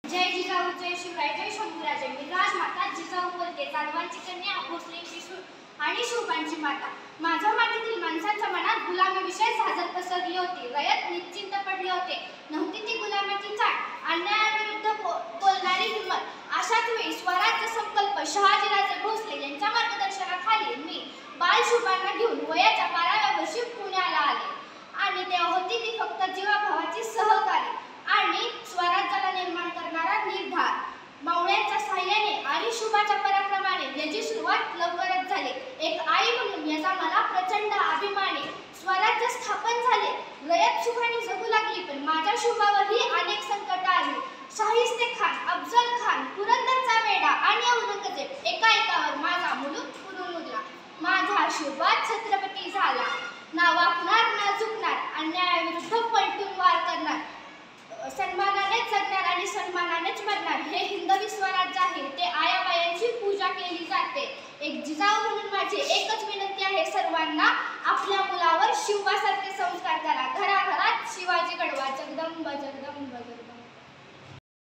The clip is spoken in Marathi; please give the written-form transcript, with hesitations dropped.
जय जिजाऊ, जय शिवराय, जय शंभूराजे. मी राजमाता जिजाऊ बोलते. जाधवांची कन्या, भोसलेंची आणि शिवबांची माता. माझ्या मातीतील माणसांच्या मनात गुलामीविषयी साजर पसरली होती. रयत निश्चिंत पडले होते. नव्हती ती गुलामीची चाट, अन्यायाविरुद्ध बोलणारी हिंमत. अशाच वेळी स्वराज्य संकल्प शहाजीराजे भोसले यांच्या मार्गदर्शनाखाली मी बालशिवबांना घेऊन वयाच्या 12व्या वर्षी पुण्याला आले. आणि तेव्हा होती ती फक्त जीवाभावाची सहकारी आणि स्वराज्याला निर्माण करणारा निर्धार. मावळ्यांच्या साह्याने आणि शुभाच्या पराक्रमाने याची सुरुवात लवकरच झाली. एक आई म्हणून याचा मला प्रचंड अभिमान आहे. स्वराज्य स्थापन झाले, रयत सुखाने जगू लागली, पण माझ्या शुभावरही अनेक संकट आली. शाहिस्तेखान, अफजल खान, पुरंदरचा वेढा आणि औरंगजेब एकाएकावर माझा मुलूक फुलून उरला. माझा शुभा छत्रपती झाला. ना वाकणार ना झुकणार, अन्यायाविरुद्ध पलटून वार करणार, सन्मानानेच जगणार आणि सन्मानानेच मरणार. हे हिंदवी स्वराज्य आहे. ते आयाबायांची पूजा केली जाते. एक जिजाऊ म्हणून माझी एकच विनंती आहे सर्वांना, आपल्या मुलावर शिवासारखे संस्कार करा. घराघरात शिवाजी घडवा. जगदंब जगदंब जगदंब.